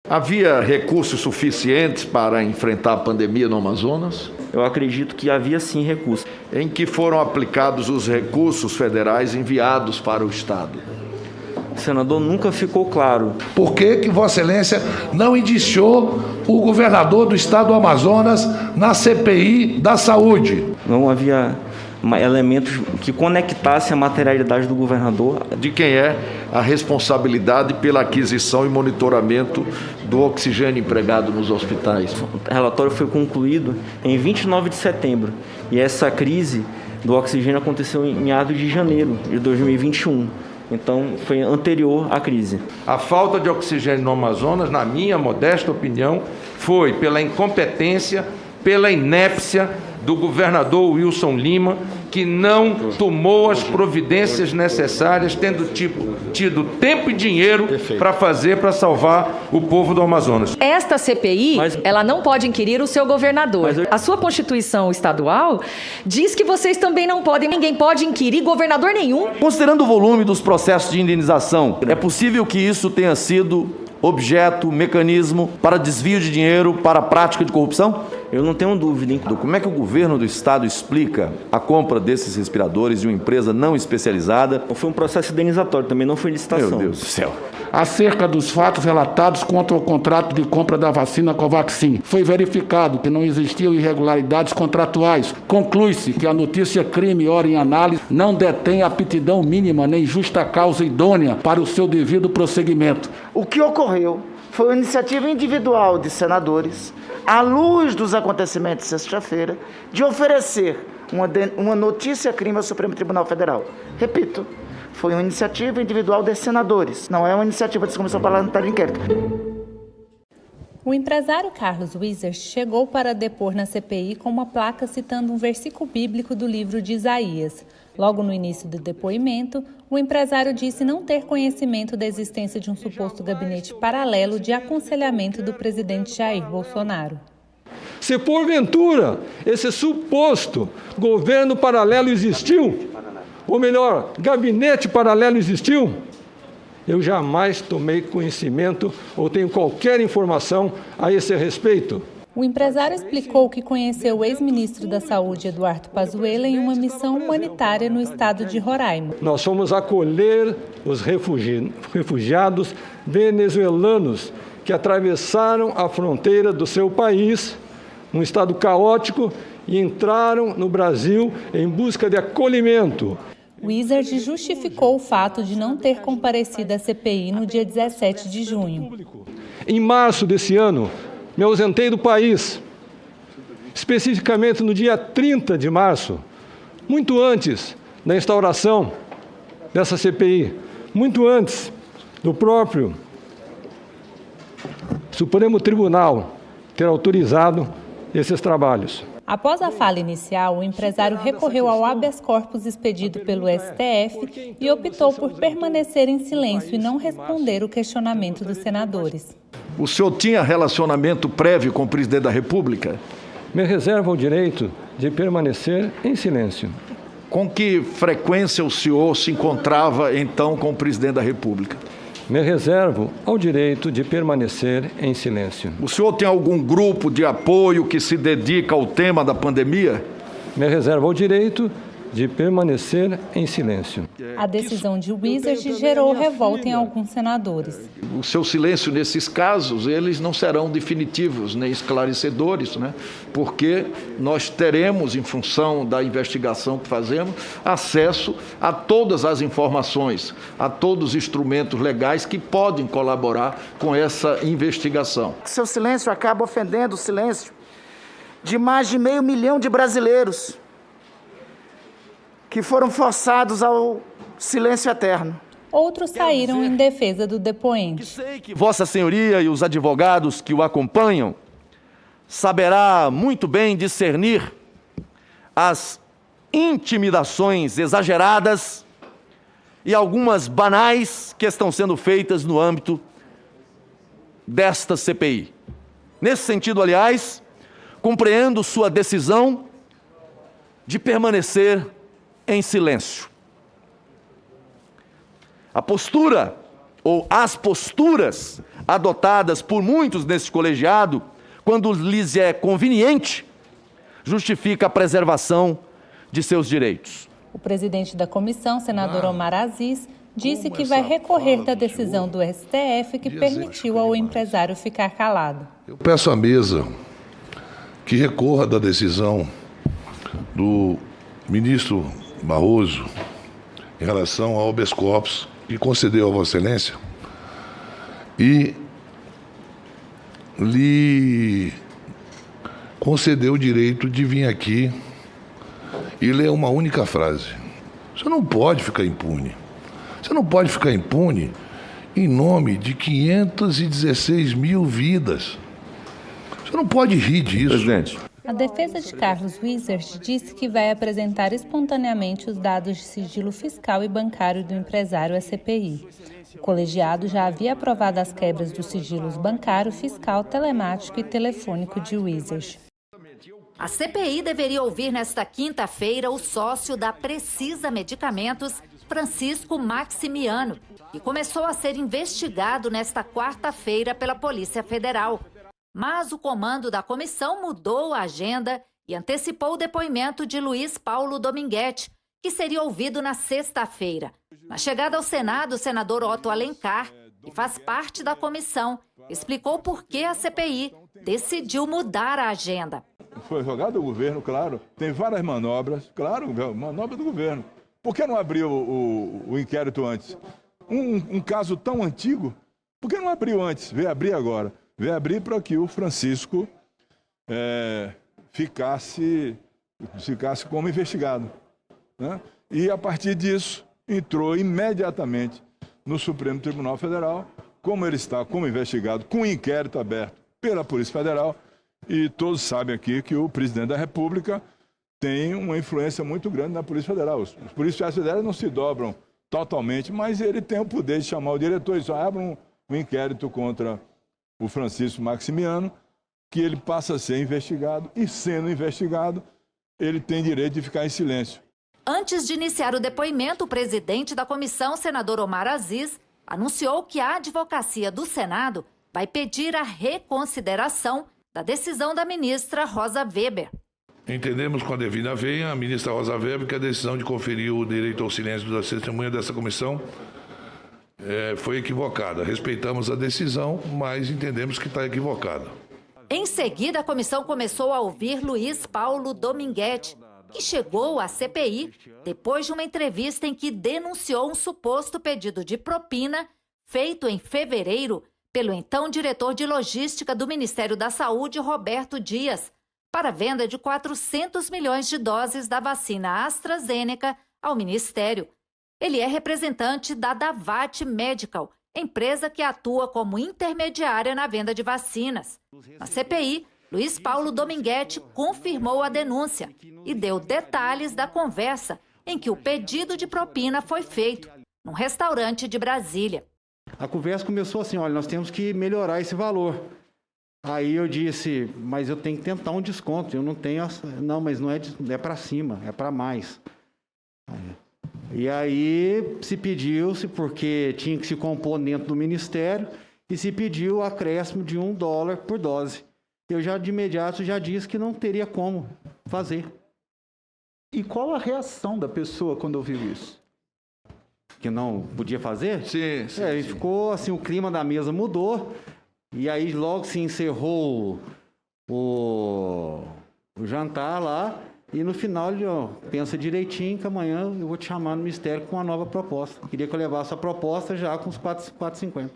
Havia recursos suficientes para enfrentar a pandemia no Amazonas? Eu acredito que havia sim recursos. Em que foram aplicados os recursos federais enviados para o Estado? Senador, nunca ficou claro. Por que Vossa Excelência não indiciou o governador do estado do Amazonas na CPI da saúde? Não havia elementos que conectassem a materialidade do governador. De quem é a responsabilidade pela aquisição e monitoramento do oxigênio empregado nos hospitais? O relatório foi concluído em 29 de setembro e essa crise do oxigênio aconteceu em meados de janeiro de 2021. Então, foi anterior à crise. A falta de oxigênio no Amazonas, na minha modesta opinião, foi pela incompetência, pela inépcia do governador Wilson Lima, que não tomou as providências necessárias, tendo tido tempo e dinheiro para salvar o povo do Amazonas. Esta CPI, ela não pode inquirir o seu governador. A sua Constituição estadual diz que vocês também não podem, ninguém pode inquirir governador nenhum. Considerando o volume dos processos de indenização, é possível que isso tenha sido objeto, mecanismo para desvio de dinheiro para a prática de corrupção? Eu não tenho dúvida, hein? Como é que o governo do estado explica a compra desses respiradores de uma empresa não especializada? Foi um processo indenizatório, também não foi licitação. Meu Deus do céu. Acerca dos fatos relatados contra o contrato de compra da vacina Covaxin, foi verificado que não existiam irregularidades contratuais. Conclui-se que a notícia crime ora em análise não detém aptidão mínima nem justa causa idônea para o seu devido prosseguimento. O que ocorreu foi uma iniciativa individual de senadores, à luz dos acontecimentos de sexta-feira, de oferecer uma notícia crime ao Supremo Tribunal Federal. Repito, foi uma iniciativa individual de senadores, não é uma iniciativa da Comissão Parlamentar de Inquérito. O empresário Carlos Wieser chegou para depor na CPI com uma placa citando um versículo bíblico do livro de Isaías. Logo no início do depoimento, o empresário disse não ter conhecimento da existência de um suposto gabinete paralelo de aconselhamento do presidente Jair Bolsonaro. Se porventura esse suposto governo paralelo existiu, ou melhor, gabinete paralelo existiu, eu jamais tomei conhecimento ou tenho qualquer informação a esse respeito. O empresário explicou que conheceu o ex-ministro da Saúde, Eduardo Pazuello, em uma missão humanitária no estado de Roraima. Nós fomos acolher os refugiados venezuelanos que atravessaram a fronteira do seu país, num estado caótico, e entraram no Brasil em busca de acolhimento. Wieser justificou o fato de não ter comparecido à CPI no dia 17 de junho. Em março desse ano, me ausentei do país, especificamente no dia 30 de março, muito antes da instauração dessa CPI, muito antes do próprio Supremo Tribunal ter autorizado esses trabalhos. Após a fala inicial, o empresário recorreu ao habeas corpus expedido pelo STF e optou por permanecer em silêncio e não responder o questionamento dos senadores. O senhor tinha relacionamento prévio com o presidente da República? Me reservo o direito de permanecer em silêncio. Com que frequência o senhor se encontrava, então, com o presidente da República? Me reservo ao direito de permanecer em silêncio. O senhor tem algum grupo de apoio que se dedica ao tema da pandemia? Me reservo ao direito de permanecer em silêncio. A decisão de Wieser gerou revolta em alguns senadores. O seu silêncio nesses casos, eles não serão definitivos nem esclarecedores, né? Porque nós teremos, em função da investigação que fazemos, acesso a todas as informações, a todos os instrumentos legais que podem colaborar com essa investigação. Seu silêncio acaba ofendendo o silêncio de mais de 500 mil de brasileiros que foram forçados ao silêncio eterno. Outros saíram em defesa do depoente. Sei que Vossa Senhoria e os advogados que o acompanham saberá muito bem discernir as intimidações exageradas e algumas banais que estão sendo feitas no âmbito desta CPI. Nesse sentido, aliás, compreendo sua decisão de permanecer em silêncio. A postura ou as posturas adotadas por muitos nesse colegiado, quando lhes é conveniente, justifica a preservação de seus direitos. O presidente da comissão, senador Omar Aziz, disse que vai recorrer da decisão do STF que permitiu ao empresário ficar calado. Eu peço à mesa que recorra da decisão do ministro Barroso em relação ao habeas corpus que concedeu a Vossa Excelência e lhe concedeu o direito de vir aqui e ler uma única frase. Você não pode ficar impune. Você não pode ficar impune em nome de 516 mil vidas. Você não pode rir disso. Presidente. A defesa de Carlos Wizard disse que vai apresentar espontaneamente os dados de sigilo fiscal e bancário do empresário à CPI. O colegiado já havia aprovado as quebras dos sigilos bancário, fiscal, telemático e telefônico de Wizard. A CPI deveria ouvir nesta quinta-feira o sócio da Precisa Medicamentos, Francisco Maximiano, que começou a ser investigado nesta quarta-feira pela Polícia Federal. Mas o comando da comissão mudou a agenda e antecipou o depoimento de Luiz Paulo Dominguete, que seria ouvido na sexta-feira. Na chegada ao Senado, o senador Otto Alencar, que faz parte da comissão, explicou por que a CPI decidiu mudar a agenda. Foi jogado o governo, claro. Tem várias manobras, claro, manobra do governo. Por que não abriu o inquérito antes? Um caso tão antigo, por que não abriu antes? Veio abrir agora. Veio abrir para que o Francisco ficasse como investigado, né? E, a partir disso, entrou imediatamente no Supremo Tribunal Federal, como ele está como investigado, com inquérito aberto pela Polícia Federal. E todos sabem aqui que o presidente da República tem uma influência muito grande na Polícia Federal. Os policiais federais não se dobram totalmente, mas ele tem o poder de chamar o diretor e só abre um inquérito contra o Francisco Maximiano, que ele passa a ser investigado e, sendo investigado, ele tem direito de ficar em silêncio. Antes de iniciar o depoimento, o presidente da comissão, senador Omar Aziz, anunciou que a advocacia do Senado vai pedir a reconsideração da decisão da ministra Rosa Weber. Entendemos com a devida veia, a ministra Rosa Weber, que a decisão de conferir o direito ao silêncio das testemunhas dessa comissão foi equivocada. Respeitamos a decisão, mas entendemos que está equivocada. Em seguida, a comissão começou a ouvir Luiz Paulo Dominguete, que chegou à CPI depois de uma entrevista em que denunciou um suposto pedido de propina feito em fevereiro pelo então diretor de logística do Ministério da Saúde, Roberto Dias, para a venda de 400 milhões de doses da vacina AstraZeneca ao Ministério. Ele é representante da Davat Medical, empresa que atua como intermediária na venda de vacinas. Na CPI, Luiz Paulo Dominguete confirmou a denúncia e deu detalhes da conversa em que o pedido de propina foi feito, num restaurante de Brasília. A conversa começou assim, olha, nós temos que melhorar esse valor. Aí eu disse, mas eu tenho que tentar um desconto, eu não tenho... Não, mas não é para cima, é para mais. E aí se pediu-se, porque tinha que se compor dentro do Ministério, e se pediu o acréscimo de $1 por dose. Eu já de imediato já disse que não teria como fazer. E qual a reação da pessoa quando ouviu isso? Que não podia fazer? Sim. E ficou assim, o clima da mesa mudou, e aí logo se encerrou o jantar lá, e no final ele pensa direitinho que amanhã eu vou te chamar no Ministério com uma nova proposta. Queria que eu levasse a proposta já com os 4,50.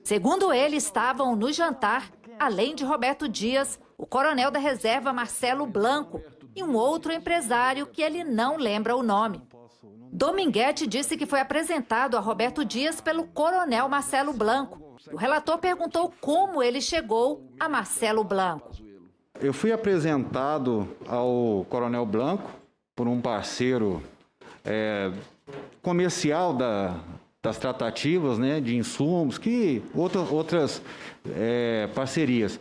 Segundo ele, estavam no jantar, além de Roberto Dias, o coronel da reserva Marcelo Blanco e um outro empresário que ele não lembra o nome. Dominguete disse que foi apresentado a Roberto Dias pelo coronel Marcelo Blanco. O relator perguntou como ele chegou a Marcelo Blanco. Eu fui apresentado ao coronel Blanco por um parceiro comercial das tratativas, né, de insumos, que outras parcerias.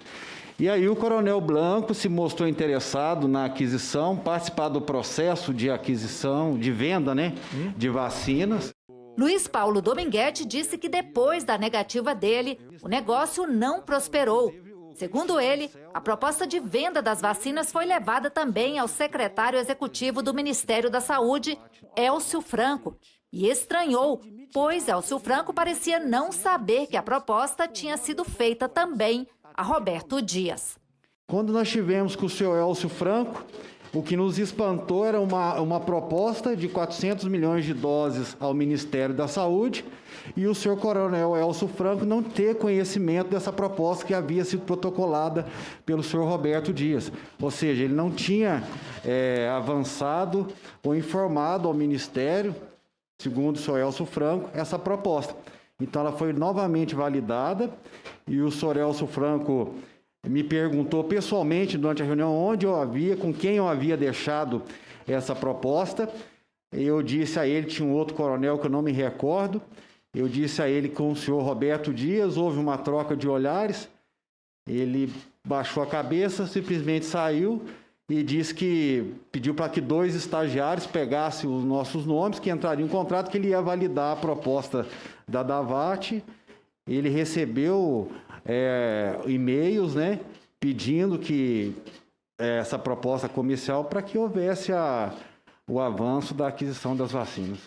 E aí o coronel Blanco se mostrou interessado na aquisição, participar do processo de aquisição, de venda, né, de vacinas. Luiz Paulo Dominguete disse que depois da negativa dele, o negócio não prosperou. Segundo ele, a proposta de venda das vacinas foi levada também ao secretário executivo do Ministério da Saúde, Elcio Franco, e estranhou, pois Elcio Franco parecia não saber que a proposta tinha sido feita também a Roberto Dias. Quando nós tivemos com o senhor Elcio Franco, o que nos espantou era uma proposta de 400 milhões de doses ao Ministério da Saúde e o senhor coronel Elcio Franco não ter conhecimento dessa proposta que havia sido protocolada pelo senhor Roberto Dias. Ou seja, ele não tinha avançado ou informado ao Ministério, segundo o senhor Elcio Franco, essa proposta. Então ela foi novamente validada e o senhor Elcio Franco me perguntou pessoalmente durante a reunião onde eu havia, com quem eu havia deixado essa proposta. Eu disse a ele, tinha um outro coronel que eu não me recordo, eu disse a ele que com o senhor Roberto Dias houve uma troca de olhares, ele baixou a cabeça, simplesmente saiu e disse que pediu para que 2 estagiários pegassem os nossos nomes, que entrariam em contrato, que ele ia validar a proposta da Davat. Ele recebeu e-mails, né, pedindo que essa proposta comercial para que houvesse o avanço da aquisição das vacinas.